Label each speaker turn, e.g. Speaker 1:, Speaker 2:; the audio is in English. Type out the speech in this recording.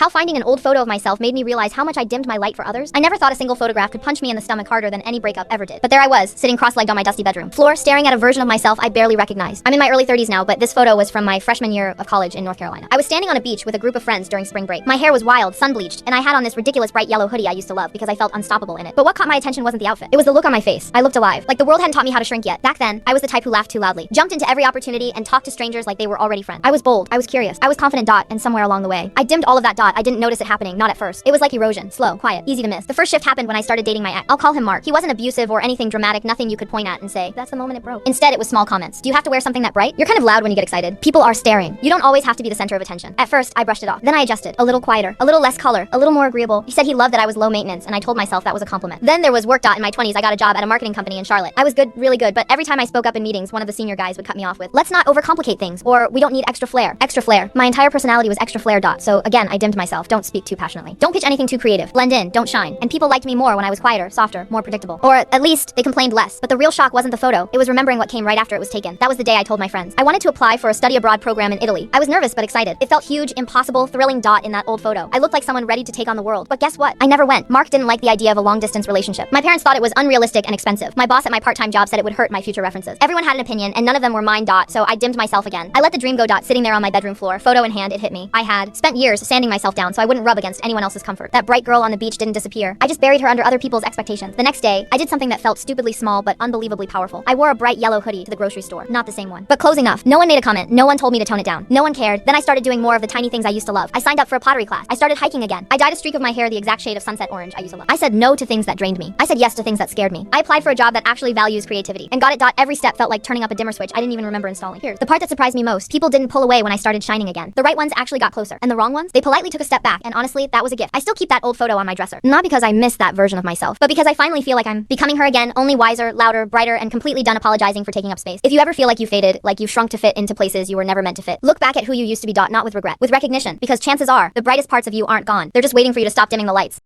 Speaker 1: how finding an old photo of myself made me realize how much I dimmed my light for others. I never thought a single photograph could punch me in the stomach harder than any breakup ever did. But there I was, sitting cross-legged on my dusty bedroom floor, staring at a version of myself I barely recognized. I'm in my early 30s now, but this photo was from my freshman year of college in North Carolina. I was standing on a beach with a group of friends during spring break. My hair was wild, sun-bleached, and I had on this ridiculous bright yellow hoodie I used to love because I felt unstoppable in it. But what caught my attention wasn't the outfit. It was the look on my face. I looked alive. Like the world hadn't taught me how to shrink yet. Back then, I was the type who laughed too loudly, jumped into every opportunity, and talked to strangers like they were already friends. I was bold. I was curious. I was confident. And somewhere along the way, I dimmed all of that. I didn't notice it happening, not at first. It was like erosion, slow, quiet, easy to miss. The first shift happened when I started dating my ex. I'll call him Mark. He wasn't abusive or anything dramatic, nothing you could point at and say, that's the moment it broke. Instead, it was small comments. Do you have to wear something that bright? You're kind of loud when you get excited. People are staring. You don't always have to be the center of attention. At first, I brushed it off. Then I adjusted. A little quieter, a little less color, a little more agreeable. He said he loved that I was low maintenance, and I told myself that was a compliment. Then there was work. In my 20s, I got a job at a marketing company in Charlotte. I was good, really good, but every time I spoke up in meetings, one of the senior guys would cut me off with, let's not overcomplicate things, or we don't need extra flair. Extra flair. My entire personality was extra flair. So again, I dimmed myself. Don't speak too passionately. Don't pitch anything too creative. Blend in, don't shine. And people liked me more when I was quieter, softer, more predictable. Or at least they complained less. But the real shock wasn't the photo. It was remembering what came right after it was taken. That was the day I told my friends. I wanted to apply for a study abroad program in Italy. I was nervous but excited. It felt huge, impossible, thrilling in that old photo. I looked like someone ready to take on the world. But guess what? I never went. Mark didn't like the idea of a long-distance relationship. My parents thought it was unrealistic and expensive. My boss at my part-time job said it would hurt my future references. Everyone had an opinion, and none of them were mine. So I dimmed myself again. I let the dream go. Sitting there on my bedroom floor, photo in hand, it hit me. I had spent years sanding myself down so I wouldn't rub against anyone else's comfort. That bright girl on the beach didn't disappear. I just buried her under other people's expectations. The next day, I did something that felt stupidly small but unbelievably powerful. I wore a bright yellow hoodie to the grocery store. Not the same one, but close enough. No one made a comment. No one told me to tone it down. No one cared. Then I started doing more of the tiny things I used to love. I signed up for a pottery class. I started hiking again. I dyed a streak of my hair the exact shade of sunset orange I used to love. I said no to things that drained me. I said yes to things that scared me. I applied for a job that actually values creativity and got it. Every step felt like turning up a dimmer switch I didn't even remember installing. Here's the part that surprised me most. People didn't pull away when I started shining again. The right ones actually got closer, and the wrong ones, they politely took a step back, and honestly, that was a gift. I still keep that old photo on my dresser. Not because I miss that version of myself, but because I finally feel like I'm becoming her again, only wiser, louder, brighter, and completely done apologizing for taking up space. If you ever feel like you faded, like you shrunk to fit into places you were never meant to fit, look back at who you used to be. Not with regret, with recognition, because chances are the brightest parts of you aren't gone. They're just waiting for you to stop dimming the lights.